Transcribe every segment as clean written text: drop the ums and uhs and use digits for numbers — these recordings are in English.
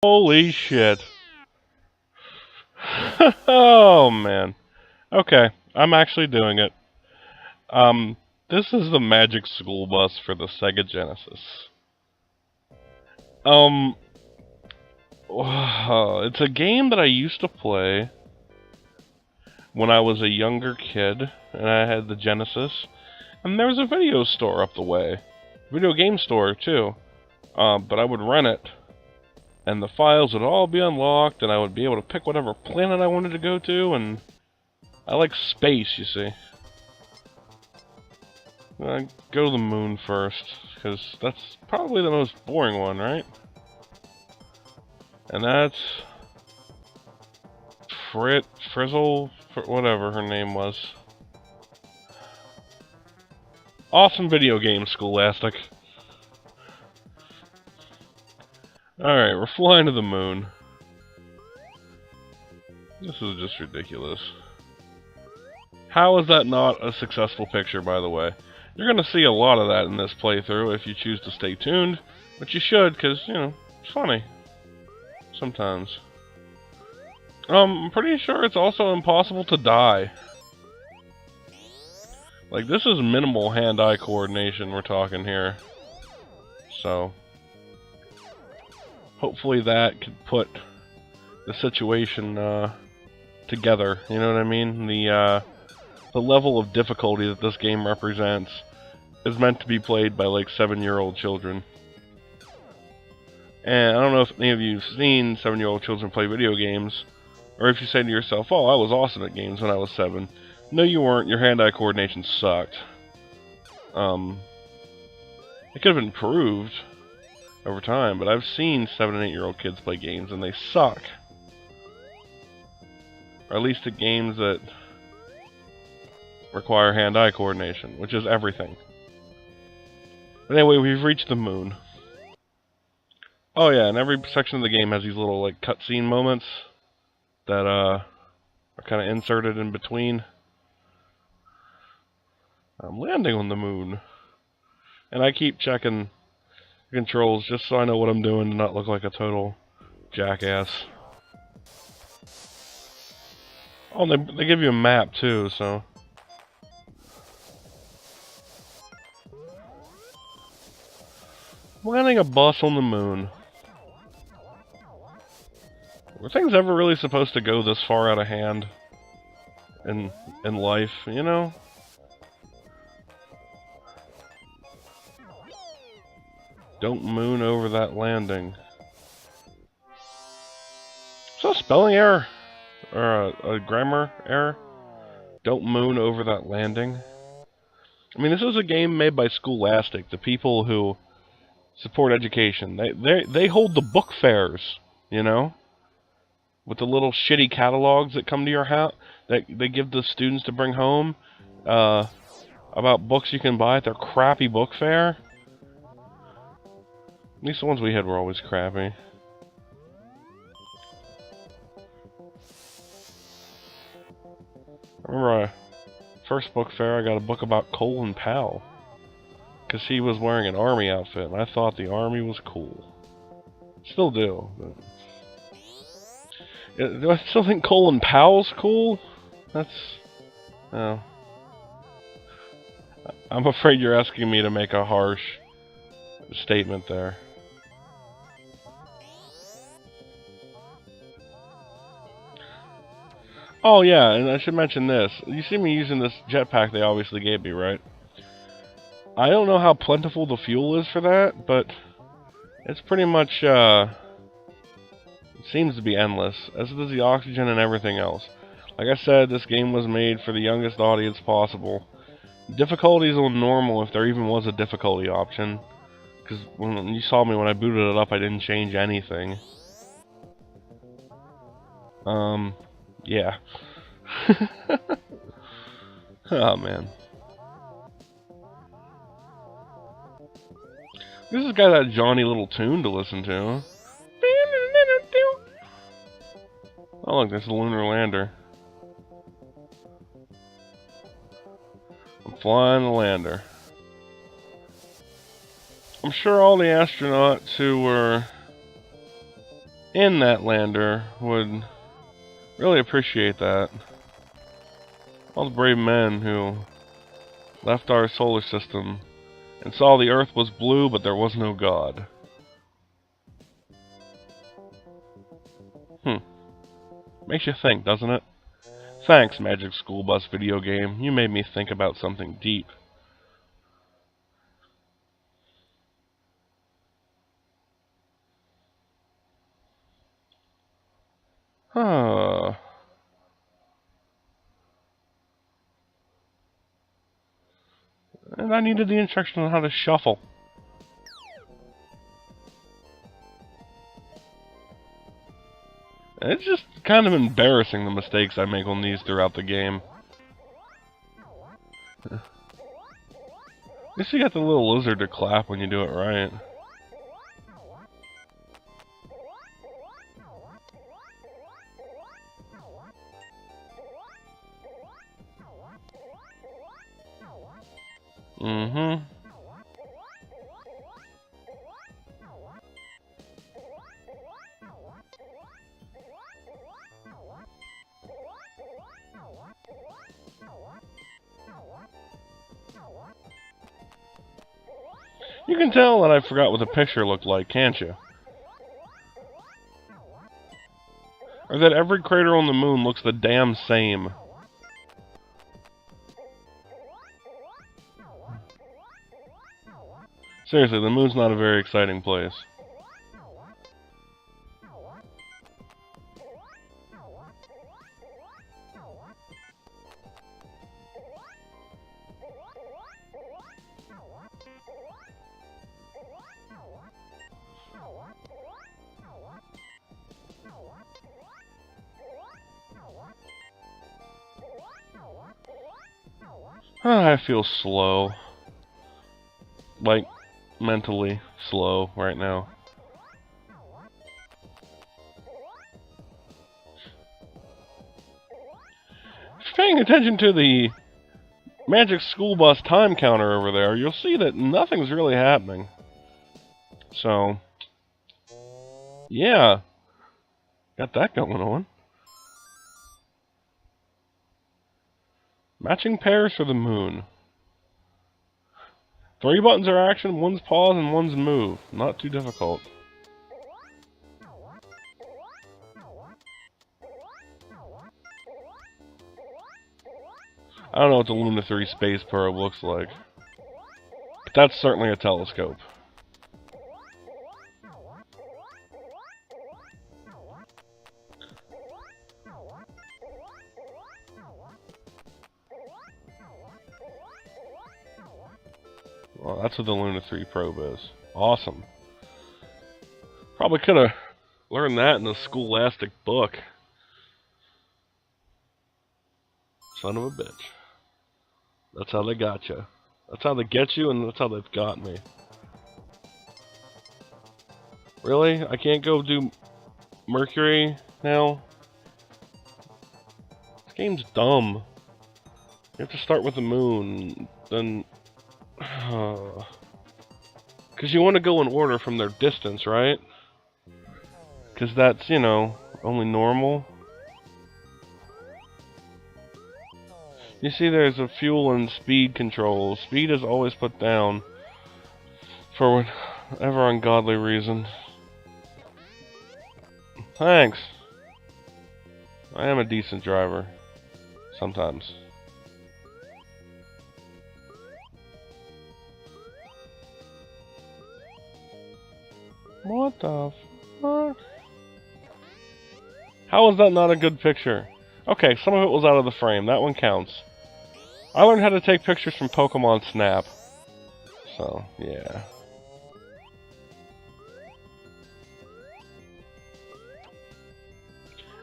Holy shit. Oh, man. Okay, I'm actually doing it. This is the Magic School Bus for the Sega Genesis. It's a game that I used to play when I was a younger kid, and I had the Genesis, and there was a video store up the way. Video game store, too. But I would rent it, and the files would all be unlocked, and I would be able to pick whatever planet I wanted to go to, and I like space, you see. Go to the moon first, because that's probably the most boring one, right? And that's Frizzle, whatever her name was. Awesome video game, Scholastic. Alright, we're flying to the moon. This is just ridiculous. How is that not a successful picture, by the way? You're gonna see a lot of that in this playthrough if you choose to stay tuned, but you should, because, you know, it's funny. Sometimes. I'm pretty sure it's also impossible to die. Like, this is minimal hand-eye coordination we're talking here. So, hopefully that could put the situation together, you know what I mean? The level of difficulty that this game represents is meant to be played by, like, 7-year-old children. And I don't know if any of you have seen 7-year-old children play video games, or if you say to yourself, oh, I was awesome at games when I was 7. No, you weren't. Your hand-eye coordination sucked. It could have improved over time, but I've seen 7 and 8-year-old kids play games, and they suck. Or at least at games that require hand-eye coordination, which is everything. But anyway, we've reached the moon. Oh yeah, and every section of the game has these little, like, cutscene moments that, are kind of inserted in between. I'm landing on the moon. And I keep checking the controls just so I know what I'm doing to not look like a total jackass. Oh, they give you a map, too, so... Landing a bus on the moon. Were things ever really supposed to go this far out of hand in life, you know? Don't moon over that landing. Is that a spelling error? Or a grammar error? Don't moon over that landing. I mean, this is a game made by Scholastic, the people who support education. They hold the book fairs, you know? With the little shitty catalogs that come to your house, that they give the students to bring home, about books you can buy at their crappy book fair. At least the ones we had were always crappy. I remember first book fair I got a book about Colin Powell. Because he was wearing an army outfit, and I thought the army was cool. Still do, but... Do I still think Colin Powell's cool? That's... Oh. I'm afraid you're asking me to make a harsh statement there. Oh yeah, and I should mention this. You see me using this jetpack they obviously gave me, right? I don't know how plentiful the fuel is for that, but it's pretty much, it seems to be endless, as does the oxygen and everything else. Like I said, this game was made for the youngest audience possible. Difficulties on normal, if there even was a difficulty option. Because when you saw me when I booted it up, I didn't change anything. Yeah. Oh, man. This has got that Johnny little tune to listen to. Oh look, there's the lunar lander. I'm flying the lander. I'm sure all the astronauts who were in that lander would really appreciate that. All the brave men who left our solar system and saw the Earth was blue, but there was no God. Makes you think, doesn't it? Thanks, Magic School Bus video game. You made me think about something deep. Huh. And I needed the instruction on how to shuffle. It's just kind of embarrassing, the mistakes I make on these throughout the game. At least you got the little lizard to clap when you do it right. Mm-hmm. You can tell that I forgot what the picture looked like, can't you? Or that every crater on the moon looks the damn same. Seriously, the moon's not a very exciting place. I feel slow. Like, mentally slow right now. If you're paying attention to the Magic School Bus time counter over there, you'll see that nothing's really happening. So, yeah. Got that going on. Matching pairs for the moon. 3 buttons are action, 1's pause, and 1's move. Not too difficult. I don't know what the Luna 3 space probe looks like. But that's certainly a telescope. Well, that's what the Luna 3 probe is. Awesome. Probably could have learned that in the Scholastic book. Son of a bitch. That's how they got you. That's how they get you, and that's how they've got me. Really? I can't go do Mercury now? This game's dumb. You have to start with the moon, then... Because you want to go in order from their distance, right? Because that's, you know, only normal. You see there's a fuel and speed control. Speed is always put down for whatever ungodly reason. Thanks. I am a decent driver. Sometimes. What the fuck? How is that not a good picture? Okay, some of it was out of the frame. That one counts. I learned how to take pictures from Pokemon Snap. So, yeah.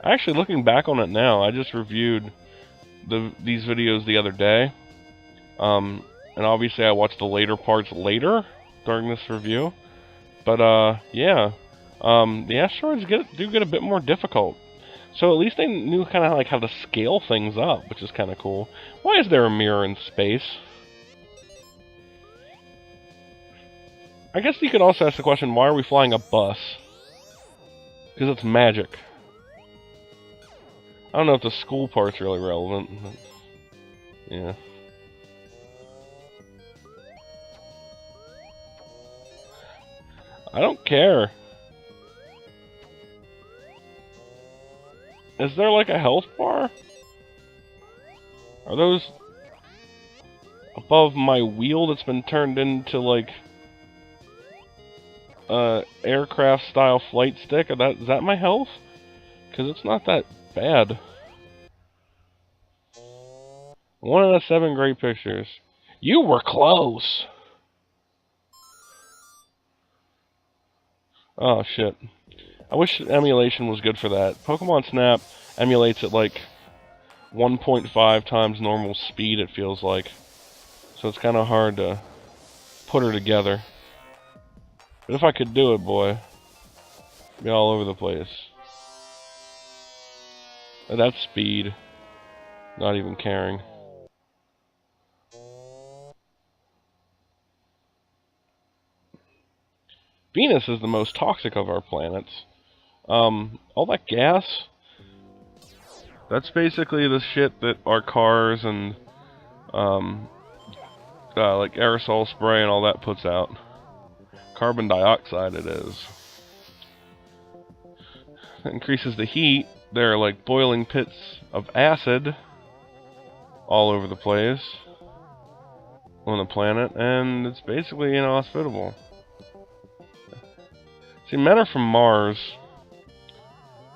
Actually, looking back on it now, I just reviewed these videos the other day. And obviously I watched the later parts later during this review. But, yeah. The asteroids do get a bit more difficult. So at least they knew kind of like how to scale things up, which is kind of cool. Why is there a mirror in space? I guess you could also ask the question, why are we flying a bus? Because it's magic. I don't know if the school part's really relevant. But yeah. I don't care. Is there like a health bar? Are those above my wheel that's been turned into like aircraft style flight stick? Is that my health? Because it's not that bad. 1 out of 7 great pictures. You were close! Oh shit. I wish emulation was good for that. Pokemon Snap emulates at like 1.5 times normal speed, it feels like. So it's kind of hard to put her together. But if I could do it, boy, it'd be all over the place. At that speed, not even caring. Venus is the most toxic of our planets. All that gas, that's basically the shit that our cars and, like aerosol spray and all that puts out. Carbon dioxide it is. It increases the heat. There are like boiling pits of acid all over the place on the planet, and it's basically inhospitable. See, men are from Mars,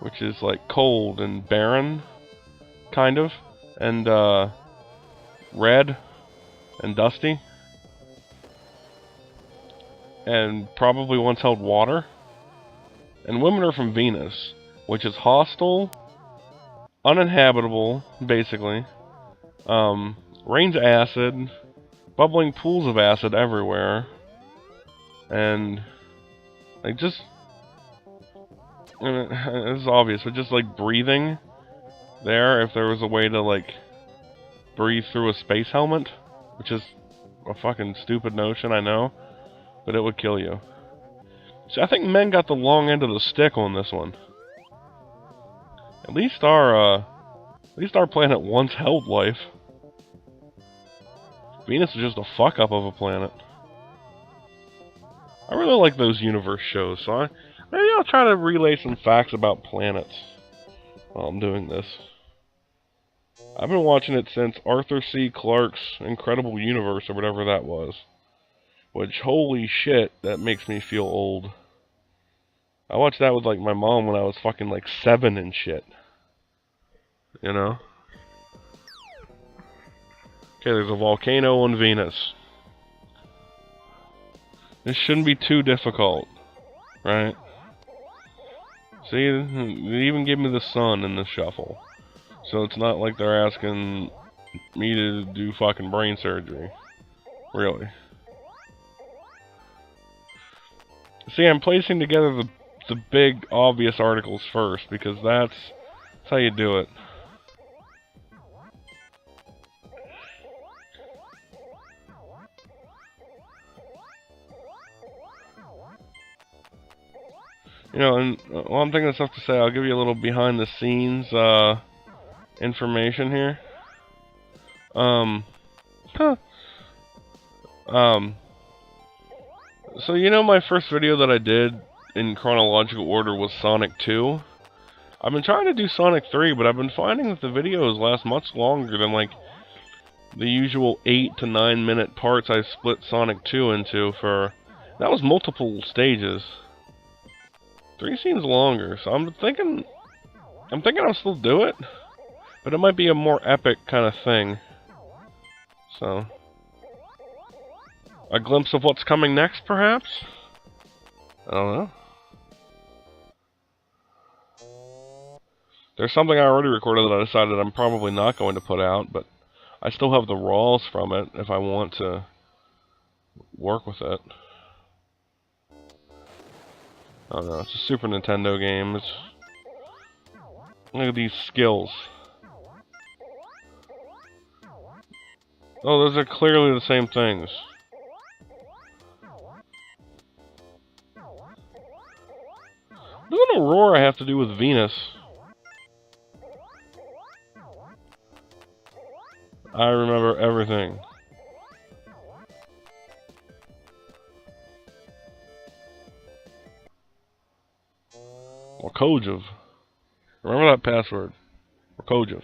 which is like cold and barren, kind of, and red and dusty, and probably once held water. And women are from Venus, which is hostile, uninhabitable, basically, rains acid, bubbling pools of acid everywhere, and like just, I mean, it's obvious, but just like breathing there, if there was a way to like breathe through a space helmet, which is a fucking stupid notion, I know, but it would kill you. See, I think men got the long end of the stick on this one. At least our planet once held life. Venus is just a fuck up of a planet. I really like those universe shows, so maybe I'll try to relay some facts about planets while I'm doing this. I've been watching it since Arthur C. Clarke's Incredible Universe, or whatever that was. Which, holy shit, that makes me feel old. I watched that with, like, my mom when I was fucking, like, 7 and shit. You know? Okay, there's a volcano on Venus. This shouldn't be too difficult, right? See, they even give me the sun in the shuffle. So it's not like they're asking me to do fucking brain surgery. Really. See, I'm placing together the big, obvious articles first, because that's how you do it. You know, and while I'm thinking of stuff to say, I'll give you a little behind-the-scenes information here. So you know my first video that I did in chronological order was Sonic 2? I've been trying to do Sonic 3, but I've been finding that the videos last much longer than, like, the usual 8 to 9 minute parts I split Sonic 2 into for... That was multiple stages. 3 seems longer, so I'm thinking I'll still do it, but it might be a more epic kind of thing. So, a glimpse of what's coming next, perhaps? I don't know. There's something I already recorded that I decided I'm probably not going to put out, but I still have the raws from it if I want to work with it. I don't know, it's a Super Nintendo game. Look at these skills. Oh, those are clearly the same things. What does an aurora have to do with Venus? I remember everything. Wakojev. Remember that password. Wakojev.